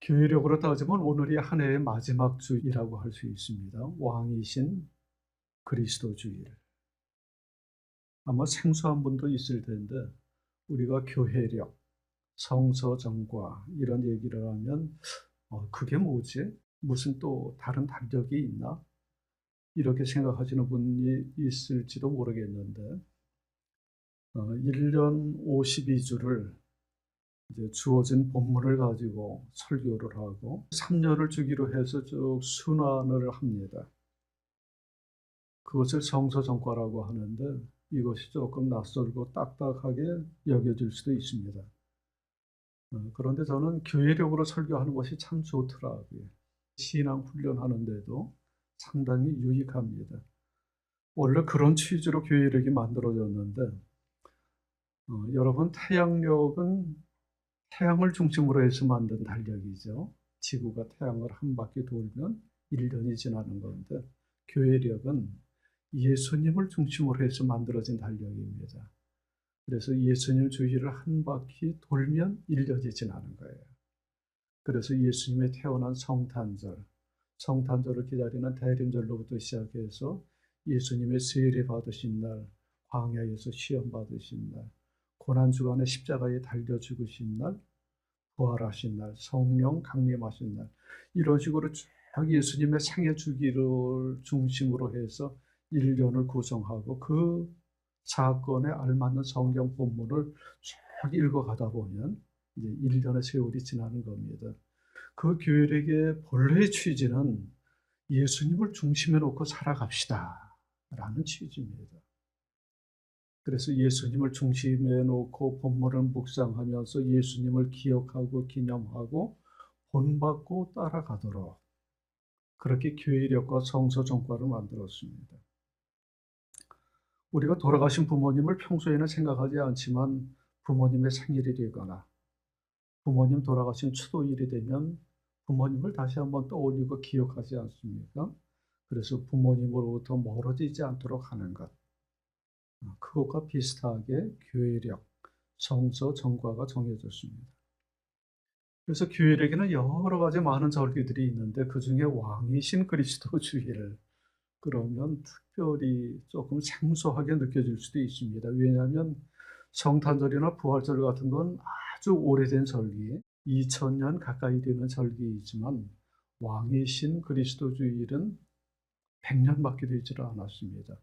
교회력으로 따지면 오늘이 한 해의 마지막 주일이라고 할 수 있습니다. 왕이신 그리스도 주일. 아마 생소한 분도 있을 텐데 우리가 교회력, 성서정과 이런 얘기를 하면 그게 뭐지? 무슨 또 다른 달력이 있나? 이렇게 생각하시는 분이 있을지도 모르겠는데 1년 52주를 이제 주어진 본문을 가지고 설교를 하고 3년을 주기로 해서 쭉 순환을 합니다. 그것을 성서정과라고 하는데 이것이 조금 낯설고 딱딱하게 여겨질 수도 있습니다. 그런데 저는 교회력으로 설교하는 것이 참 좋더라고요. 신앙 훈련하는데도 상당히 유익합니다. 원래 그런 취지로 교회력이 만들어졌는데 여러분 태양력은 태양을 중심으로 해서 만든 달력이죠. 지구가 태양을 한 바퀴 돌면 1년이 지나는 건데 교회력은 예수님을 중심으로 해서 만들어진 달력입니다. 그래서 예수님 주위를 한 바퀴 돌면 1년이 지나는 거예요. 그래서 예수님의 태어난 성탄절, 성탄절을 기다리는 대림절로부터 시작해서 예수님의 세례 받으신 날, 광야에서 시험 받으신 날, 고난주간에 십자가에 달려 죽으신 날, 부활하신 날, 성령 강림하신 날, 이런 식으로 쭉 예수님의 생애 주기를 중심으로 해서 1년을 구성하고 그 사건에 알맞는 성경 본문을 쭉 읽어가다 보면 이제 1년의 세월이 지나는 겁니다. 그 교회력의 본래의 취지는 예수님을 중심에 놓고 살아갑시다 라는 취지입니다. 그래서 예수님을 중심에 놓고 본문을 묵상하면서 예수님을 기억하고 기념하고 본받고 따라가도록 그렇게 교회력과 성서정과를 만들었습니다. 우리가 돌아가신 부모님을 평소에는 생각하지 않지만 부모님의 생일이 되거나 부모님 돌아가신 추도일이 되면 부모님을 다시 한번 떠올리고 기억하지 않습니까? 그래서 부모님으로부터 멀어지지 않도록 하는 것. 그것과 비슷하게 교회력, 성서 정과가 정해졌습니다. 그래서 교회력에는 여러 가지 많은 절기들이 있는데 그 중에 왕이신 그리스도 주일 그러면 특별히 조금 생소하게 느껴질 수도 있습니다. 왜냐하면 성탄절이나 부활절 같은 건 아주 오래된 절기, 2000년 가까이 되는 절기이지만 왕이신 그리스도 주일은 100년밖에 되질 않았습니다.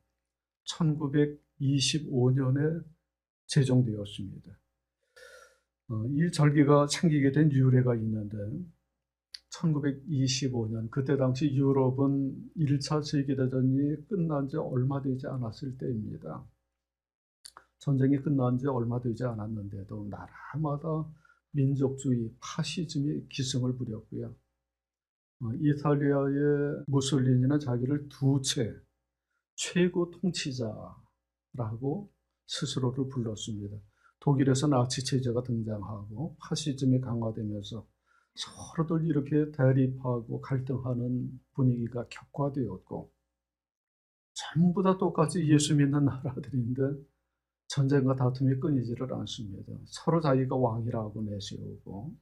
1925년에 제정되었습니다. 이 절기가 생기게 된 유래가 있는데 1925년 그때 당시 유럽은 1차 세계대전이 끝난 지 얼마 되지 않았을 때입니다. 전쟁이 끝난 지 얼마 되지 않았는데도 나라마다 민족주의, 파시즘이 기승을 부렸고요. 이탈리아의 무솔리니는 자기를 두체, 최고 통치자라고 스스로를 불렀습니다. 독일에서 나치 체제가 등장하고 파시즘이 강화되면서 서로들 이렇게 대립하고 갈등하는 분위기가 격화되었고 전부 다 똑같이 예수 믿는 나라들인데 전쟁과 다툼이 끊이지를 않습니다. 서로 자기가 왕이라고 내세우고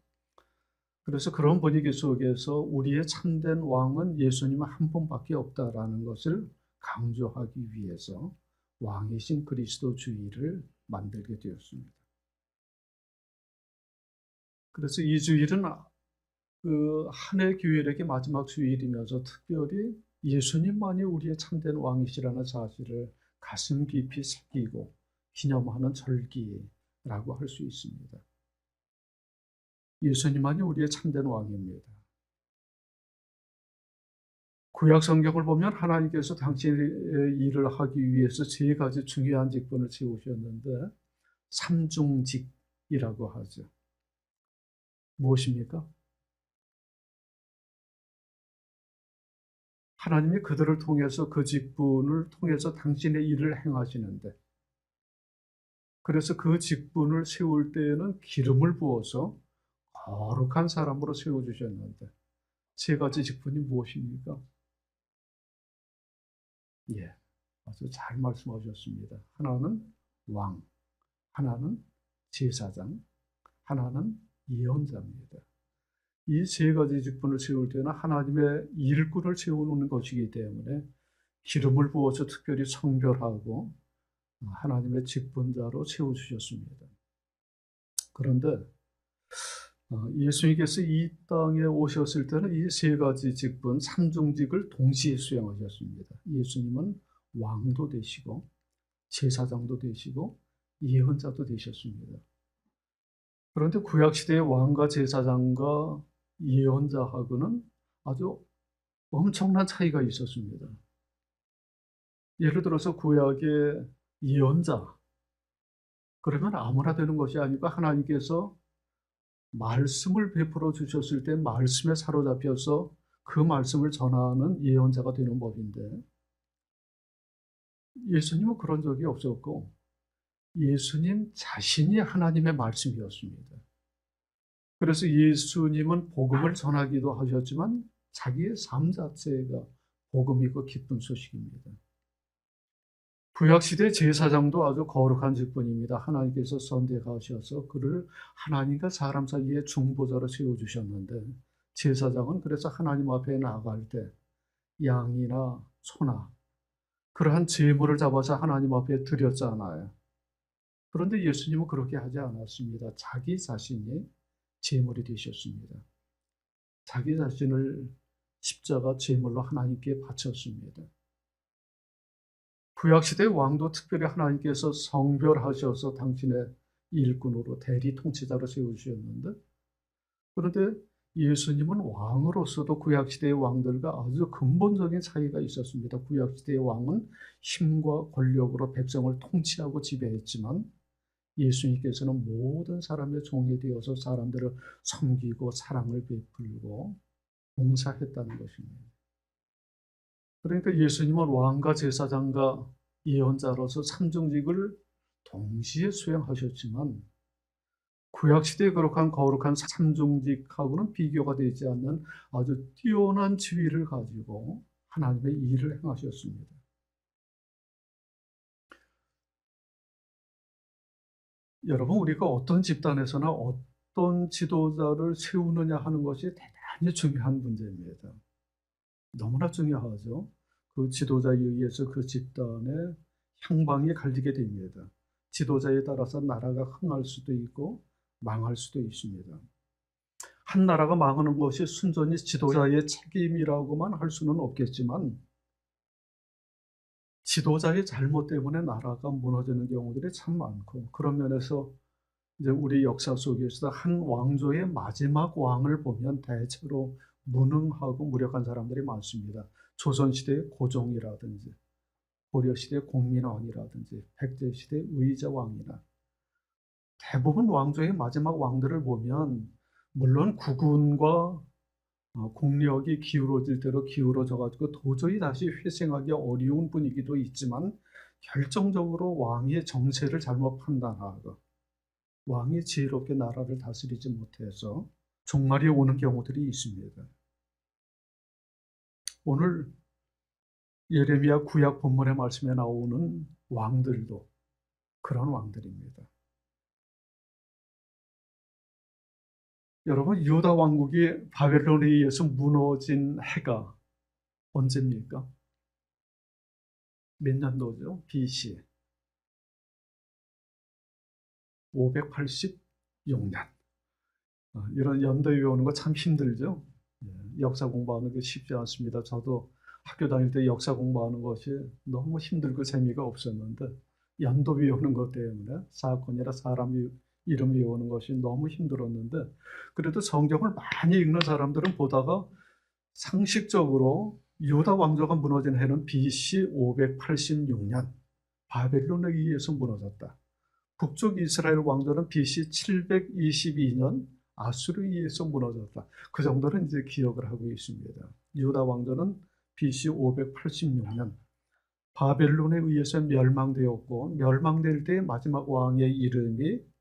그래서 그런 분위기 속에서 우리의 참된 왕은 예수님 한 분밖에 없다라는 것을 강조하기 위해서 왕이신 그리스도 주일을 만들게 되었습니다. 그래서 이 주일은 그 한 해 교회력의 마지막 주일이면서 특별히 예수님만이 우리의 참된 왕이시라는 사실을 가슴 깊이 새기고 기념하는 절기라고 할 수 있습니다. 예수님만이 우리의 참된 왕입니다. 구약 성경을 보면 하나님께서 당신의 일을 하기 위해서 세 가지 중요한 직분을 세우셨는데 삼중직이라고 하죠. 무엇입니까? 하나님이 그들을 통해서 그 직분을 통해서 당신의 일을 행하시는데 그래서 그 직분을 세울 때에는 기름을 부어서 거룩한 사람으로 세워주셨는데 세 가지 직분이 무엇입니까? 예, 아주 잘 말씀하셨습니다. 하나는 왕, 하나는 제사장, 하나는 예언자입니다. 이 세 가지 직분을 세울 때는 하나님의 일꾼을 세우는 것이기 때문에 기름을 부어서 특별히 성별하고 하나님의 직분자로 세워주셨습니다. 그런데 예수님께서 이 땅에 오셨을 때는 이 세 가지 직분, 삼중직을 동시에 수행하셨습니다. 예수님은 왕도 되시고 제사장도 되시고 예언자도 되셨습니다. 그런데 구약시대의 왕과 제사장과 예언자하고는 아주 엄청난 차이가 있었습니다. 예를 들어서 구약의 예언자, 그러면 아무나 되는 것이 아니고 하나님께서 말씀을 베풀어 주셨을 때 말씀에 사로잡혀서 그 말씀을 전하는 예언자가 되는 법인데, 예수님은 그런 적이 없었고 예수님 자신이 하나님의 말씀이었습니다. 그래서 예수님은 복음을 전하기도 하셨지만 자기의 삶 자체가 복음이고 기쁜 소식입니다. 구약시대 제사장도 아주 거룩한 직분입니다. 하나님께서 선택하셔서 그를 하나님과 사람 사이의 중보자로 세워주셨는데, 제사장은 그래서 하나님 앞에 나아갈 때 양이나 소나 그러한 제물을 잡아서 하나님 앞에 드렸잖아요. 그런데 예수님은 그렇게 하지 않았습니다. 자기 자신이 제물이 되셨습니다. 자기 자신을 십자가 제물로 하나님께 바쳤습니다. 구약시대 왕도 특별히 하나님께서 성별하셔서 당신의 일꾼으로 대리 통치자로 세우셨는데, 그런데 예수님은 왕으로서도 구약시대의 왕들과 아주 근본적인 차이가 있었습니다. 구약시대의 왕은 힘과 권력으로 백성을 통치하고 지배했지만 예수님께서는 모든 사람의 종이 되어서 사람들을 섬기고 사랑을 베풀고 봉사했다는 것입니다. 그러니까 예수님은 왕과 제사장과 예언자로서 삼중직을 동시에 수행하셨지만 구약시대의 거룩한 삼중직하고는 비교가 되지 않는 아주 뛰어난 지위를 가지고 하나님의 일을 행하셨습니다. 여러분, 우리가 어떤 집단에서나 어떤 지도자를 세우느냐 하는 것이 대단히 중요한 문제입니다. 너무나 중요하죠. 그 지도자에 의해서 그 집단의 향방이 갈리게 됩니다. 지도자에 따라서 나라가 흥할 수도 있고 망할 수도 있습니다. 한 나라가 망하는 것이 순전히 지도자의 책임이라고만 할 수는 없겠지만 지도자의 잘못 때문에 나라가 무너지는 경우들이 참 많고, 그런 면에서 이제 우리 역사 속에서 한 왕조의 마지막 왕을 보면 대체로 무능하고 무력한 사람들이 많습니다. 조선시대의 고종이라든지 고려시대의 공민왕이라든지 백제시대의 의자왕이나 대부분 왕조의 마지막 왕들을 보면 물론 국운과 국력이 기울어질 대로 기울어져 가지고 도저히 다시 회생하기 어려운 분위기도 있지만 결정적으로 왕의 정세를 잘못 판단하고 왕이 지혜롭게 나라를 다스리지 못해서 종말이 오는 경우들이 있습니다. 오늘 예레미야 구약 본문의 말씀에 나오는 왕들도 그런 왕들입니다. 여러분, 유다 왕국이 바벨론에 의해서 무너진 해가 언제입니까? 몇 년도죠? BC 586년. 이런 연도 외우는 거 참 힘들죠? 역사 공부하는 게 쉽지 않습니다. 저도 학교 다닐 때 역사 공부하는 것이 너무 힘들고 재미가 없었는데 연도 외우는 것 때문에 사건이나 사람 이름 외우는 것이 너무 힘들었는데, 그래도 성경을 많이 읽는 사람들은 보다가 상식적으로 유다 왕조가 무너진 해는 BC 586년 바벨론에 의해서 무너졌다. 북쪽 이스라엘 왕조는 BC 722년 아수르에 의해서 무너졌다. 그 정도는 이제 기억을 하고 있습니다. 유다 왕조는 BC 586년 바벨론에 의해서 멸망되었고, 멸망될 때 마지막 왕의 이름이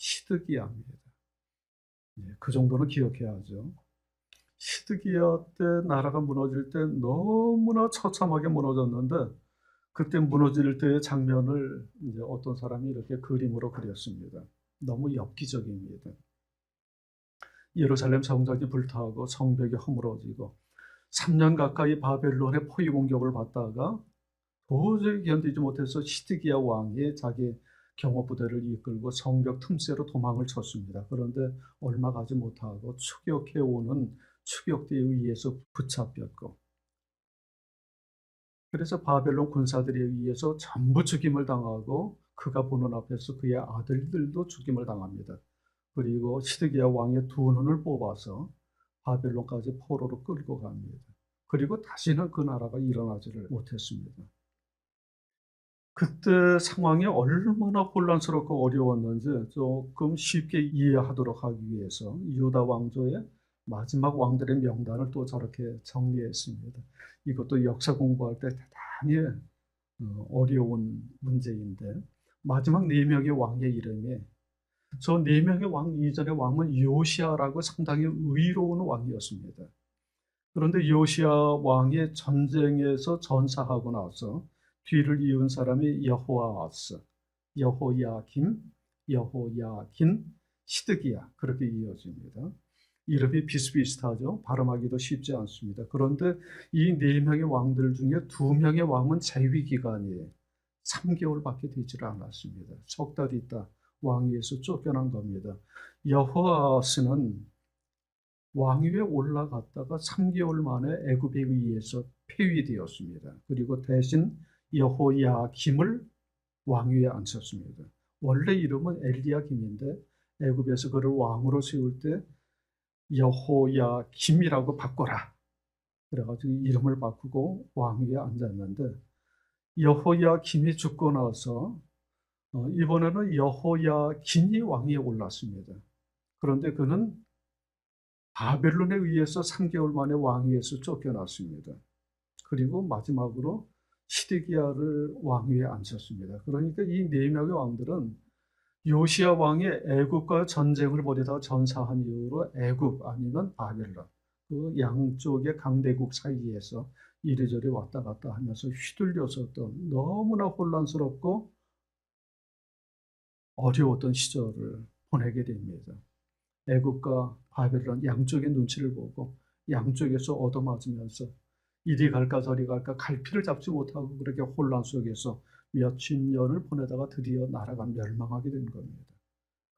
시드기야입니다. 그 정도는 기억해야 하죠. 시드기야 때 나라가 무너질 때 너무나 처참하게 무너졌는데, 그때 무너질 때의 장면을 이제 어떤 사람이 이렇게 그림으로 그렸습니다. 너무 엽기적입니다. 예루살렘 성전이 불타고 성벽이 허물어지고 3년 가까이 바벨론의 포위 공격을 받다가 도저히 견디지 못해서 시드기야 왕이 자기 경호부대를 이끌고 성벽 틈새로 도망을 쳤습니다. 그런데 얼마 가지 못하고 추격해오는 추격대에 의해서 붙잡혔고, 그래서 바벨론 군사들에 의해서 전부 죽임을 당하고 그가 보는 앞에서 그의 아들들도 죽임을 당합니다. 그리고 시드기야 왕의 두 눈을 뽑아서 바벨론까지 포로로 끌고 갑니다. 그리고 다시는 그 나라가 일어나지를 못했습니다. 그때 상황이 얼마나 혼란스럽고 어려웠는지 조금 쉽게 이해하도록 하기 위해서 유다 왕조의 마지막 왕들의 명단을 또 저렇게 정리했습니다. 이것도 역사 공부할 때 대단히 어려운 문제인데, 마지막 4명의 왕의 이름이, 저 4명의 왕 이전의 왕은 요시아라고 상당히 의로운 왕이었습니다. 그런데 요시아 왕이 전쟁에서 전사하고 나서 뒤를 이은 사람이 여호아스, 여호야김, 여호야긴, 시드기야, 그렇게 이어집니다. 이름이 비슷비슷하죠. 발음하기도 쉽지 않습니다. 그런데 이 4명의 왕들 중에 2명의 왕은 재위 기간이 3개월밖에 되질 않았습니다. 석 달 있다 왕위에서 쫓겨난 겁니다. 여호아스는 왕위에 올라갔다가 3개월 만에 애굽에 의해서 폐위되었습니다. 그리고 대신 여호야김을 왕위에 앉혔습니다. 원래 이름은 엘리야김인데 애굽에서 그를 왕으로 세울 때 여호야김이라고 바꿔라, 그래가지고 이름을 바꾸고 왕위에 앉았는데, 여호야김이 죽고 나서 이번에는 여호야긴이 왕위에 올랐습니다. 그런데 그는 바벨론에 의해서 3개월 만에 왕위에서 쫓겨났습니다. 그리고 마지막으로 시드기야를 왕위에 앉혔습니다. 그러니까 이 4명의 왕들은 요시야 왕이 애굽과 전쟁을 벌이다가 전사한 이후로 애굽 아니면 바벨론, 그 양쪽의 강대국 사이에서 이리저리 왔다 갔다 하면서 휘둘렸었던 너무나 혼란스럽고 어려웠던 시절을 보내게 됩니다. 애굽과 바벨론 양쪽의 눈치를 보고 양쪽에서 얻어맞으면서 이리 갈까 저리 갈까 갈피를 잡지 못하고 그렇게 혼란 속에서 몇십 년을 보내다가 드디어 나라가 멸망하게 된 겁니다.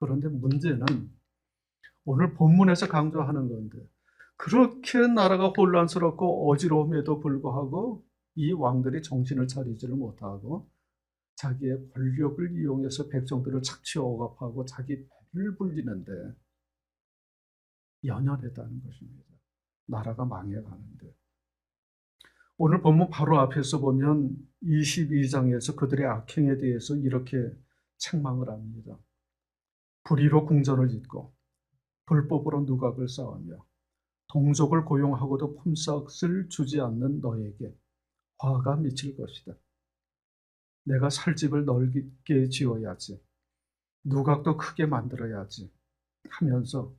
그런데 문제는 오늘 본문에서 강조하는 건데, 그렇게 나라가 혼란스럽고 어지러움에도 불구하고 이 왕들이 정신을 차리지를 못하고 자기의 권력을 이용해서 백성들을 착취 억압하고 자기 배를 불리는데 연연했다는 것입니다. 나라가 망해가는데. 오늘 본문 바로 앞에서 보면 22장에서 그들의 악행에 대해서 이렇게 책망을 합니다. 불의로 궁전을 짓고 불법으로 누각을 쌓으며 동족을 고용하고도 품삯을 주지 않는 너에게 화가 미칠 것이다. 내가 살 집을 넓게 지어야지, 누각도 크게 만들어야지 하면서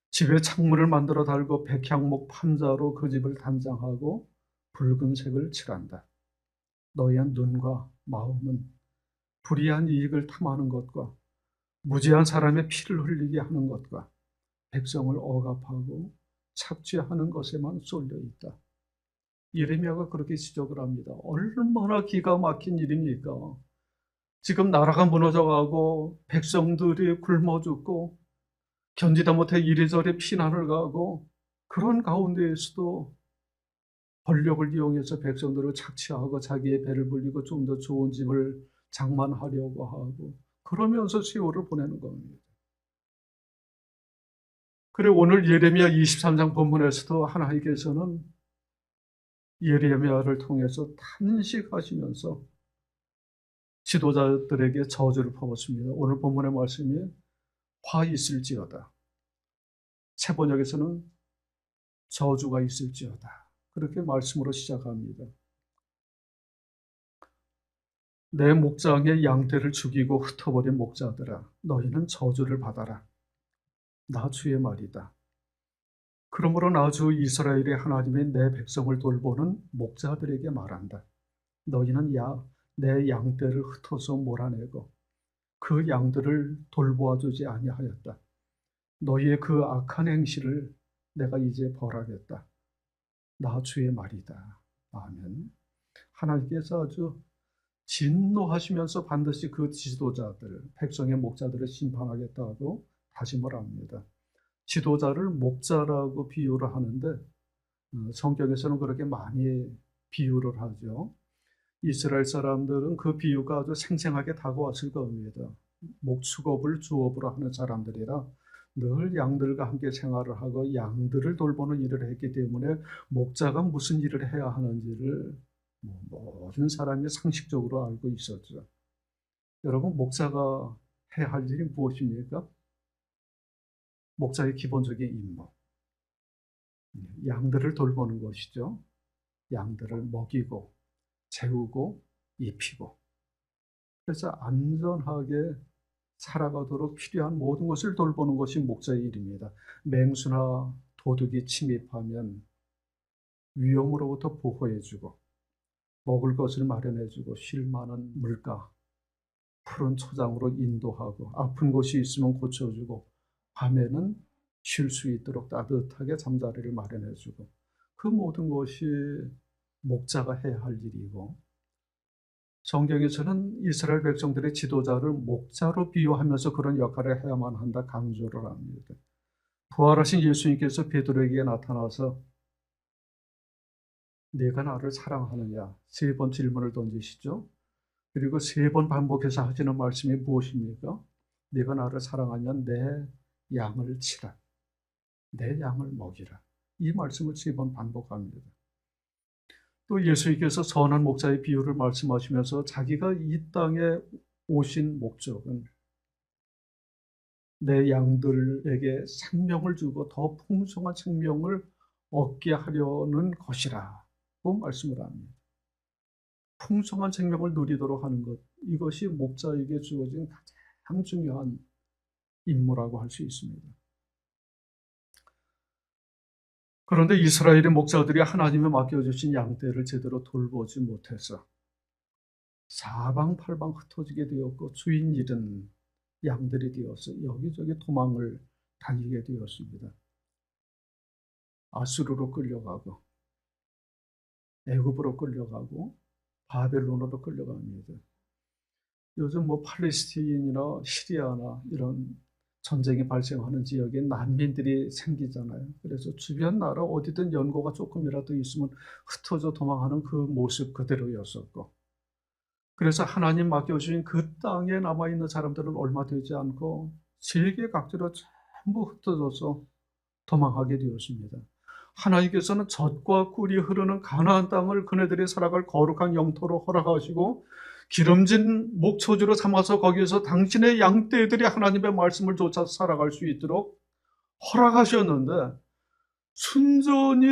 집에 창문을 만들어 달고 백향목 판자로 그 집을 단장하고 붉은색을 칠한다. 너의 눈과 마음은 불의한 이익을 탐하는 것과 무지한 사람의 피를 흘리게 하는 것과 백성을 억압하고 착취하는 것에만 쏠려 있다. 예레미야가 그렇게 지적을 합니다. 얼마나 기가 막힌 일입니까? 지금 나라가 무너져가고 백성들이 굶어 죽고 견디다 못해 이리저리 피난을 가고, 그런 가운데에서도 권력을 이용해서 백성들을 착취하고 자기의 배를 불리고 좀 더 좋은 집을 장만하려고 하고 그러면서 세월을 보내는 겁니다. 그래 오늘 예레미야 23장 본문에서도 하나님께서는 예레미야를 통해서 탄식하시면서 지도자들에게 저주를 퍼붓습니다. 오늘 본문의 말씀이 화 있을지어다, 새 번역에서는 저주가 있을지어다, 그렇게 말씀으로 시작합니다. 내 목장의 양떼를 죽이고 흩어버린 목자들아, 너희는 저주를 받아라. 나 주의 말이다. 그러므로 나 주 이스라엘의 하나님의 내 백성을 돌보는 목자들에게 말한다. 너희는 내 양떼를 흩어서 몰아내고 그 양들을 돌보아 주지 아니하였다. 너희의 그 악한 행실을 내가 이제 벌하겠다. 나 주의 말이다. 아멘. 하나님께서 아주 진노하시면서 반드시 그 지도자들, 백성의 목자들을 심판하겠다고 다짐을 합니다. 지도자를 목자라고 비유를 하는데 성경에서는 그렇게 많이 비유를 하죠. 이스라엘 사람들은 그 비유가 아주 생생하게 다가왔을 겁니다. 목축업을 주업으로 하는 사람들이라 늘 양들과 함께 생활을 하고 양들을 돌보는 일을 했기 때문에 목자가 무슨 일을 해야 하는지를 모든 사람이 상식적으로 알고 있었죠. 여러분, 목자가 해야 할 일이 무엇입니까? 목자의 기본적인 임무, 양들을 돌보는 것이죠. 양들을 먹이고 재우고 입히고, 그래서 안전하게 살아가도록 필요한 모든 것을 돌보는 것이 목자의 일입니다. 맹수나 도둑이 침입하면 위험으로부터 보호해주고, 먹을 것을 마련해주고, 쉴 만한 물가, 푸른 초장으로 인도하고, 아픈 곳이 있으면 고쳐주고, 밤에는 쉴 수 있도록 따뜻하게 잠자리를 마련해주고, 그 모든 것이 목자가 해야 할 일이고, 성경에서는 이스라엘 백성들의 지도자를 목자로 비유하면서 그런 역할을 해야만 한다 강조를 합니다. 부활하신 예수님께서 베드로에게 나타나서 네가 나를 사랑하느냐 3번 질문을 던지시죠. 그리고 3번 반복해서 하시는 말씀이 무엇입니까? 네가 나를 사랑하면 내 양을 치라, 내 양을 먹이라. 이 말씀을 3번 반복합니다. 또 예수님께서 선한 목자의 비유를 말씀하시면서 자기가 이 땅에 오신 목적은 내 양들에게 생명을 주고 더 풍성한 생명을 얻게 하려는 것이라고 말씀을 합니다. 풍성한 생명을 누리도록 하는 것, 이것이 목자에게 주어진 가장 중요한 임무라고 할 수 있습니다. 그런데 이스라엘의 목자들이 하나님의 맡겨주신 양떼를 제대로 돌보지 못해서 사방팔방 흩어지게 되었고, 주인 잃은 양들이 되어서 여기저기 도망을 다니게 되었습니다. 아수르로 끌려가고, 애굽으로 끌려가고, 바벨론으로 끌려갑니다. 요즘 팔레스틴이나 시리아나 이런 전쟁이 발생하는 지역에 난민들이 생기잖아요. 그래서 주변 나라 어디든 연고가 조금이라도 있으면 흩어져 도망하는 그 모습 그대로였었고, 그래서 하나님 맡겨주신 그 땅에 남아있는 사람들은 얼마 되지 않고 세계 각지로 전부 흩어져서 도망하게 되었습니다. 하나님께서는 젖과 꿀이 흐르는 가나안 땅을 그네들이 살아갈 거룩한 영토로 허락하시고 기름진 목초지로 삼아서 거기에서 당신의 양떼들이 하나님의 말씀을 쫓아 살아갈 수 있도록 허락하셨는데, 순전히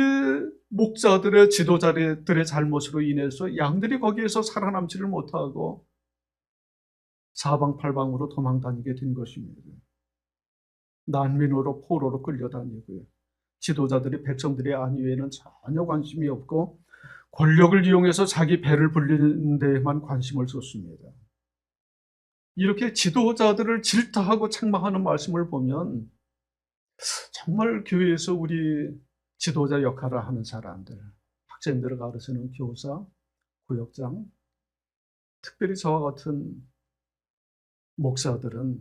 목자들의 지도자들의 잘못으로 인해서 양들이 거기에서 살아남지를 못하고 사방팔방으로 도망다니게 된 것입니다. 난민으로 포로로 끌려다니고요. 지도자들이 백성들의 안위에는 전혀 관심이 없고 권력을 이용해서 자기 배를 불리는 데에만 관심을 쏟습니다. 이렇게 지도자들을 질타하고 책망하는 말씀을 보면 정말 교회에서 우리 지도자 역할을 하는 사람들, 학생들을 가르치는 교사, 구역장, 특별히 저와 같은 목사들은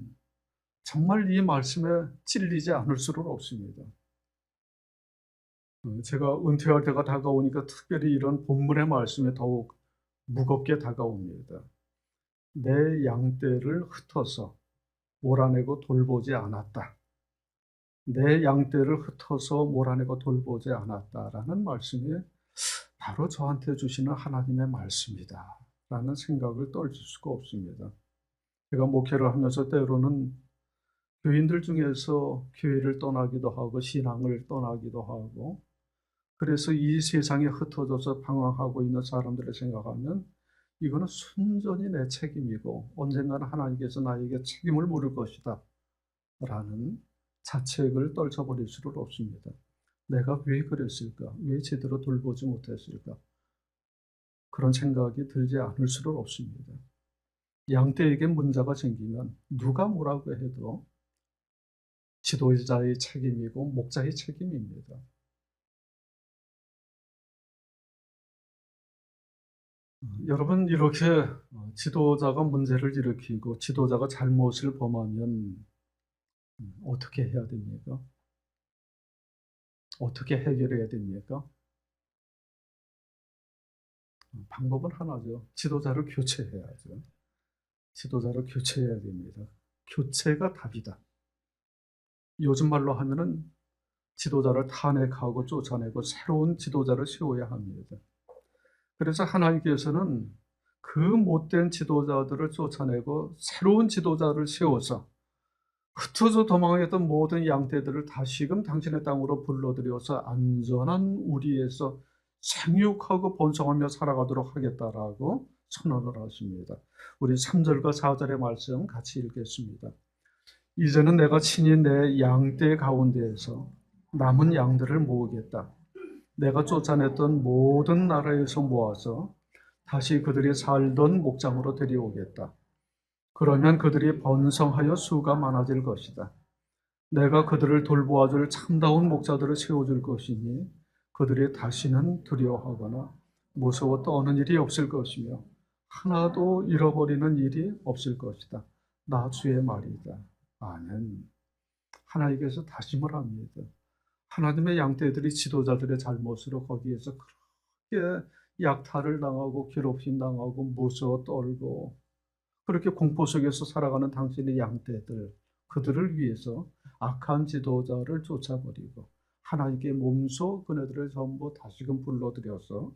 정말 이 말씀에 찔리지 않을 수는 없습니다. 제가 은퇴할 때가 다가오니까 특별히 이런 본문의 말씀에 더욱 무겁게 다가옵니다. 내 양떼를 흩어서 몰아내고 돌보지 않았다. 내 양떼를 흩어서 몰아내고 돌보지 않았다라는 말씀이 바로 저한테 주시는 하나님의 말씀이다 라는 생각을 떨칠 수가 없습니다. 제가 목회를 하면서 때로는 교인들 중에서 교회를 떠나기도 하고 신앙을 떠나기도 하고, 그래서 이 세상에 흩어져서 방황하고 있는 사람들을 생각하면 이거는 순전히 내 책임이고 언젠가는 하나님께서 나에게 책임을 물을 것이다 라는 자책을 떨쳐버릴 수는 없습니다. 내가 왜 그랬을까? 왜 제대로 돌보지 못했을까? 그런 생각이 들지 않을 수는 없습니다. 양떼에게 문제가 생기면 누가 뭐라고 해도 지도자의 책임이고 목자의 책임입니다. 여러분, 이렇게 지도자가 문제를 일으키고 지도자가 잘못을 범하면 어떻게 해야 됩니까? 어떻게 해결해야 됩니까? 방법은 하나죠. 지도자를 교체해야죠. 지도자를 교체해야 됩니다. 교체가 답이다. 요즘 말로 하면은 지도자를 탄핵하고 쫓아내고 새로운 지도자를 세워야 합니다. 그래서 하나님께서는 그 못된 지도자들을 쫓아내고 새로운 지도자를 세워서 흩어져 도망했던 모든 양떼들을 다시금 당신의 땅으로 불러들여서 안전한 우리에서 생육하고 번성하며 살아가도록 하겠다라고 선언을 하십니다. 우리 3절과 4절의 말씀 같이 읽겠습니다. 이제는 내가 친히 내 양떼 가운데에서 남은 양들을 모으겠다. 내가 쫓아냈던 모든 나라에서 모아서 다시 그들이 살던 목장으로 데려오겠다. 그러면 그들이 번성하여 수가 많아질 것이다. 내가 그들을 돌보아줄 참다운 목자들을 세워줄 것이니 그들이 다시는 두려워하거나 무서워 떠는 일이 없을 것이며 하나도 잃어버리는 일이 없을 것이다. 나 주의 말이다. 아멘. 하나님께서 다짐을 합니다. 하나님의 양떼들이 지도자들의 잘못으로 거기에서 그렇게 약탈을 당하고 괴롭힘 당하고 무서워 떨고 그렇게 공포 속에서 살아가는 당신의 양떼들, 그들을 위해서 악한 지도자를 쫓아버리고 하나님께 몸소 그네들을 전부 다시금 불러들여서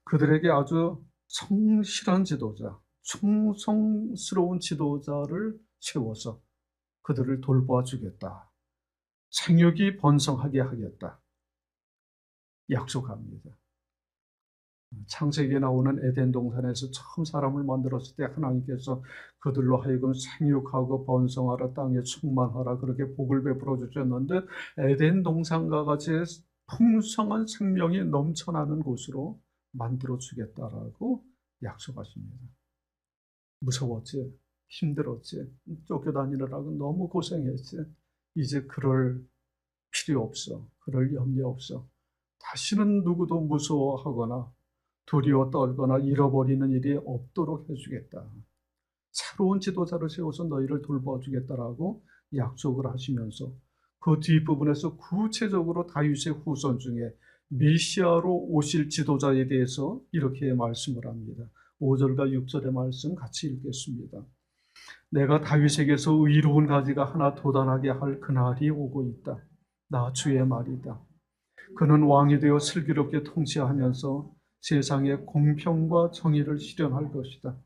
그들에게 아주 성실한 지도자, 충성스러운 지도자를 세워서 그들을 돌보아 주겠다. 생육이 번성하게 하겠다. 약속합니다. 창세기에 나오는 에덴 동산에서 처음 사람을 만들었을 때 하나님께서 그들로 하여금 생육하고 번성하라, 땅에 충만하라 그렇게 복을 베풀어 주셨는데 에덴 동산과 같이 풍성한 생명이 넘쳐나는 곳으로 만들어 주겠다라고 약속하십니다. 무서웠지, 힘들었지, 쫓겨다니느라고 너무 고생했지. 이제 그럴 필요 없어. 그럴 염려 없어. 다시는 누구도 무서워하거나 두려워 떨거나 잃어버리는 일이 없도록 해주겠다. 새로운 지도자를 세워서 너희를 돌봐주겠다라고 약속을 하시면서 그 뒷부분에서 구체적으로 다윗의 후손 중에 메시아로 오실 지도자에 대해서 이렇게 말씀을 합니다. 5절과 6절의 말씀 같이 읽겠습니다. 내가 다윗에게서 의로운 가지가 하나 돋아나게 할 그날이 오고 있다. 나 주의 말이다. 그는 왕이 되어 슬기롭게 통치하면서 세상에 공평과 정의를 실현할 것이다.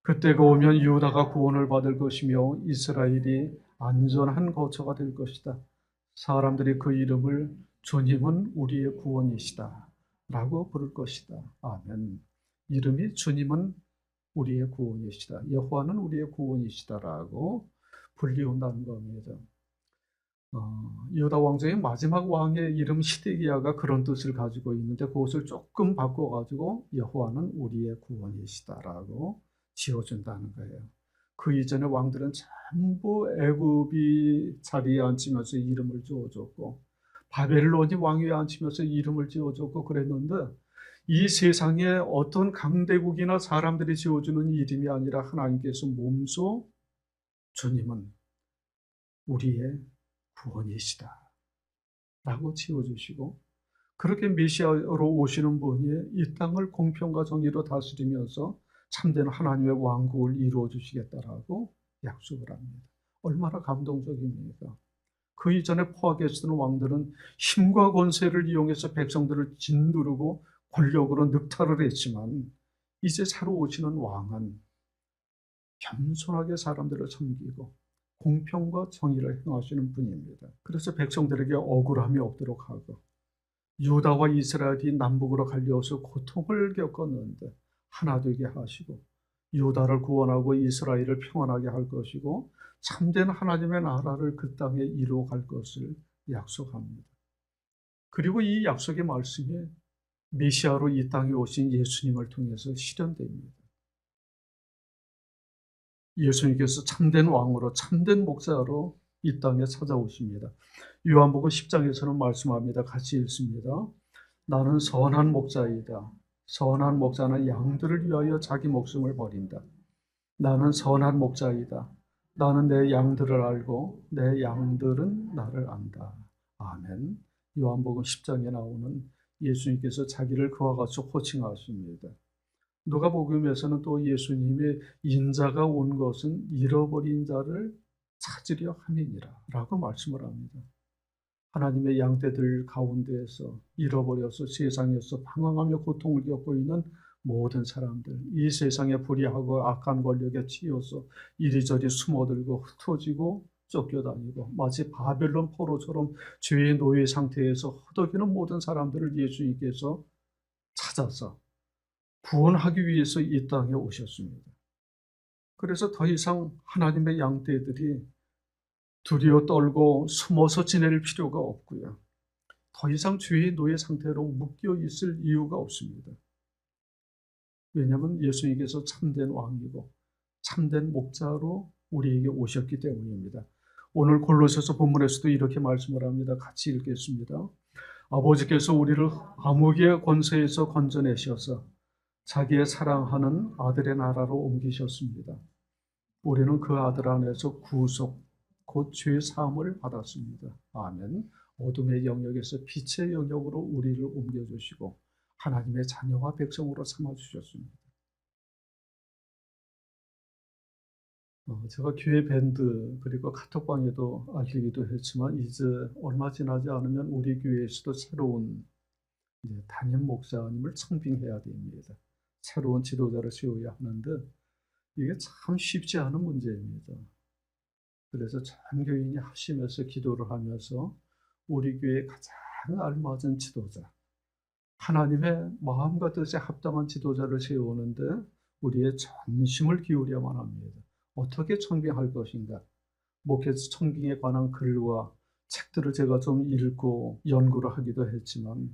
그때가 오면 유다가 구원을 받을 것이며 이스라엘이 안전한 거처가 될 것이다. 사람들이 그 이름을 주님은 우리의 구원이시다 라고 부를 것이다. 아멘. 이름이 주님은 우리의 구원이시다. 여호와는 우리의 구원이시다라고 불리운다는 겁니다. 유다 왕조의 마지막 왕의 이름 시드기야가 그런 뜻을 가지고 있는데 그것을 조금 바꿔가지고 여호와는 우리의 구원이시다라고 지어준다는 거예요. 그 이전의 왕들은 전부 애굽이 자리에 앉히면서 이름을 지어줬고 바벨론이 왕위에 앉히면서 이름을 지어줬고 그랬는데 이 세상에 어떤 강대국이나 사람들이 지어주는 이름이 아니라 하나님께서 몸소 주님은 우리의 구원이시다 라고 지어주시고 그렇게 메시아로 오시는 분이 이 땅을 공평과 정의로 다스리면서 참된 하나님의 왕국을 이루어 주시겠다라고 약속을 합니다. 얼마나 감동적입니까? 그 이전에 포악했던 왕들은 힘과 권세를 이용해서 백성들을 짓누르고 권력으로 늑탈을 했지만 이제 새로 오시는 왕은 겸손하게 사람들을 섬기고 공평과 정의를 행하시는 분입니다. 그래서 백성들에게 억울함이 없도록 하고 유다와 이스라엘이 남북으로 갈려서 고통을 겪었는데 하나 되게 하시고 유다를 구원하고 이스라엘을 평안하게 할 것이고 참된 하나님의 나라를 그 땅에 이루어 갈 것을 약속합니다. 그리고 이 약속의 말씀이 메시아로 이 땅에 오신 예수님을 통해서 실현됩니다. 예수님께서 참된 왕으로 참된 목자로 이 땅에 찾아오십니다. 요한복음 10장에서는 말씀합니다. 같이 읽습니다. 나는 선한 목자이다. 선한 목자는 양들을 위하여 자기 목숨을 버린다. 나는 선한 목자이다. 나는 내 양들을 알고 내 양들은 나를 안다. 아멘. 요한복음 10장에 나오는 예수님께서 자기를 그와 같이 호칭하십니다. 누가복음에서는 또 예수님의 인자가 온 것은 잃어버린 자를 찾으려 함이니라 라고 말씀을 합니다. 하나님의 양떼들 가운데에서 잃어버려서 세상에서 방황하며 고통을 겪고 있는 모든 사람들, 이 세상에 불의하고 악한 권력에 치여서 이리저리 숨어들고 흩어지고 쫓겨다니고 마치 바벨론 포로처럼 죄의 노예 상태에서 허덕이는 모든 사람들을 예수님께서 찾아서 구원하기 위해서 이 땅에 오셨습니다. 그래서 더 이상 하나님의 양떼들이 두려워 떨고 숨어서 지낼 필요가 없고요. 더 이상 죄의 노예 상태로 묶여 있을 이유가 없습니다. 왜냐하면 예수님께서 참된 왕이고 참된 목자로 우리에게 오셨기 때문입니다. 오늘 골로새서 본문에서도 이렇게 말씀을 합니다. 같이 읽겠습니다. 아버지께서 우리를 암흑의 권세에서 건져내셔서 자기의 사랑하는 아들의 나라로 옮기셨습니다. 우리는 그 아들 안에서 구속, 곧 죄 사함을 받았습니다. 아멘. 어둠의 영역에서 빛의 영역으로 우리를 옮겨주시고 하나님의 자녀와 백성으로 삼아주셨습니다. 제가 교회 밴드 그리고 카톡방에도 알리기도 했지만 이제 얼마 지나지 않으면 우리 교회에서도 새로운 담임 목사님을 청빙해야 됩니다. 새로운 지도자를 세워야 하는데 이게 참 쉽지 않은 문제입니다. 그래서 전 교인이 합심해서 기도를 하면서 우리 교회에 가장 알맞은 지도자, 하나님의 마음과 뜻에 합당한 지도자를 세우는데 우리의 전심을 기울여야만 합니다. 어떻게 청빙할 것인가? 목회에서 청빙에 관한 글과 책들을 제가 좀 읽고 연구를 하기도 했지만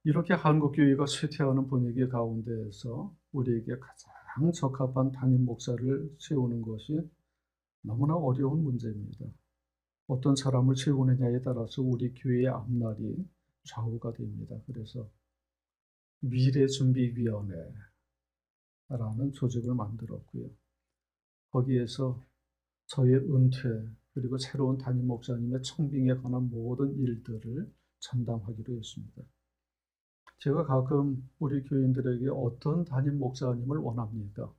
이렇게 한국교회가 쇠퇴하는 분위기 가운데에서 우리에게 가장 적합한 담임 목사를 세우는 것이 너무나 어려운 문제입니다. 어떤 사람을 세우느냐에 따라서 우리 교회의 앞날이 좌우가 됩니다. 그래서 미래준비위원회라는 조직을 만들었고요. 거기에서 저의 은퇴 그리고 새로운 담임 목사님의 청빙에 관한 모든 일들을 전담하기로 했습니다. 제가 가끔 우리 교인들에게 어떤 담임 목사님을 원합니까?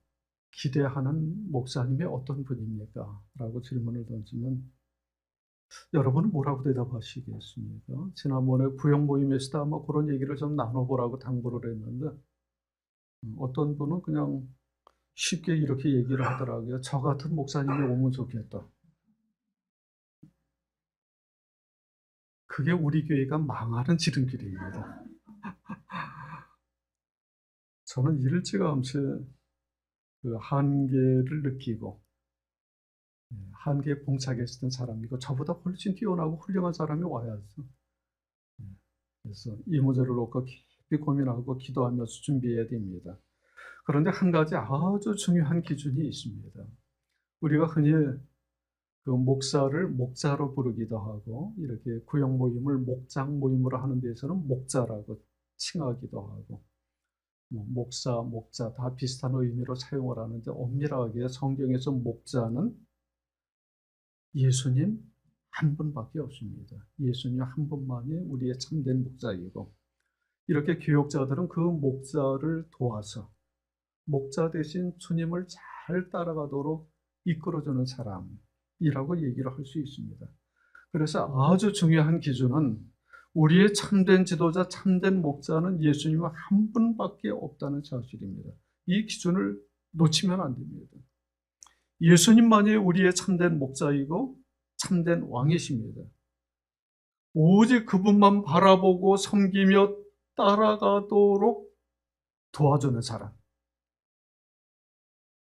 기대하는 목사님이 어떤 분입니까? 라고 질문을 던지면 여러분은 뭐라고 대답하시겠습니까? 지난번에 구역 모임에서도 아마 그런 얘기를 좀 나눠보라고 당부를 했는데 어떤 분은 그냥 쉽게 이렇게 얘기를 하더라고요. 저 같은 목사님이 오면 좋겠다. 그게 우리 교회가 망하는 지름길입니다. 저는 일찌감치 그 한계를 느끼고 한계에 봉착했던 사람이고 저보다 훨씬 뛰어나고 훌륭한 사람이 와야죠. 그래서 이 문제를 놓고 깊이 고민하고 기도하면서 준비해야 됩니다. 그런데 한 가지 아주 중요한 기준이 있습니다. 우리가 흔히 그 목사를 목자로 부르기도 하고 이렇게 구역 모임을 목장 모임으로 하는 데에서는 목자라고 칭하기도 하고 목사, 목자 다 비슷한 의미로 사용을 하는데 엄밀하게 성경에서 목자는 예수님 한 분밖에 없습니다. 예수님 한 분만이 우리의 참된 목자이고 이렇게 교역자들은 그 목자를 도와서 목자 대신 주님을 잘 따라가도록 이끌어주는 사람이라고 얘기를 할 수 있습니다. 그래서 아주 중요한 기준은 우리의 참된 지도자, 참된 목자는 예수님 한 분밖에 없다는 사실입니다. 이 기준을 놓치면 안 됩니다. 예수님만이 우리의 참된 목자이고 참된 왕이십니다. 오직 그분만 바라보고 섬기며 따라가도록 도와주는 사람.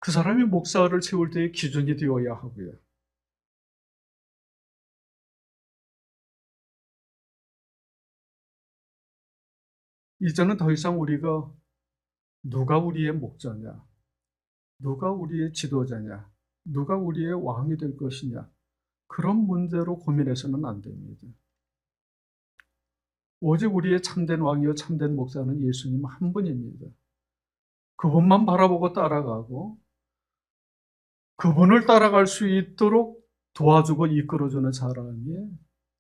그 사람이 목사를 세울 때의 기준이 되어야 하고요. 이제는 더 이상 우리가 누가 우리의 목자냐, 누가 우리의 지도자냐, 누가 우리의 왕이 될 것이냐, 그런 문제로 고민해서는 안 됩니다. 오직 우리의 참된 왕이요 참된 목자는 예수님 한 분입니다. 그분만 바라보고 따라가고 그분을 따라갈 수 있도록 도와주고 이끌어주는 사람이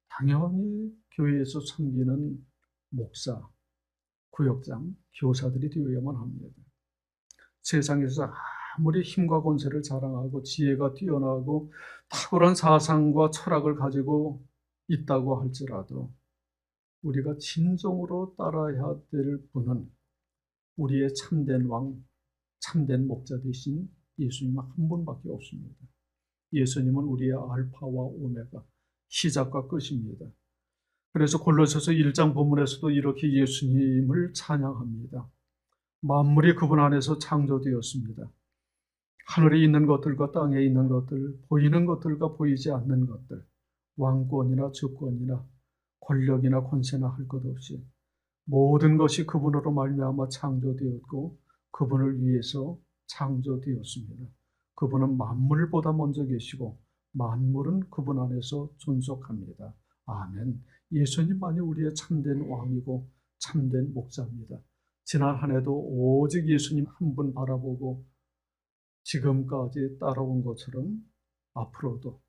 당연히 교회에서 섬기는 목사, 구역장, 교사들이 되어야만 합니다. 세상에서 아무리 힘과 권세를 자랑하고 지혜가 뛰어나고 탁월한 사상과 철학을 가지고 있다고 할지라도 우리가 진정으로 따라야 될 분은 우리의 참된 왕, 참된 목자 되신 예수님 한 분밖에 없습니다. 예수님은 우리의 알파와 오메가, 시작과 끝입니다. 그래서 골로새서 1장 본문에서도 이렇게 예수님을 찬양합니다. 만물이 그분 안에서 창조되었습니다. 하늘에 있는 것들과 땅에 있는 것들, 보이는 것들과 보이지 않는 것들, 왕권이나 주권이나 권력이나 권세나 할 것 없이 모든 것이 그분으로 말미암아 창조되었고 그분을 위해서 창조되었습니다. 그분은 만물보다 먼저 계시고 만물은 그분 안에서 존속합니다. 아멘. 예수님만이 우리의 참된 왕이고 참된 목자입니다. 지난 한 해도 오직 예수님 한 분 바라보고 지금까지 따라온 것처럼 앞으로도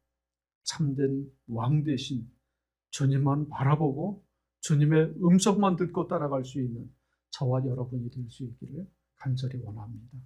참된 왕 대신 주님만 바라보고 주님의 음성만 듣고 따라갈 수 있는 저와 여러분이 될 수 있기를 간절히 원합니다.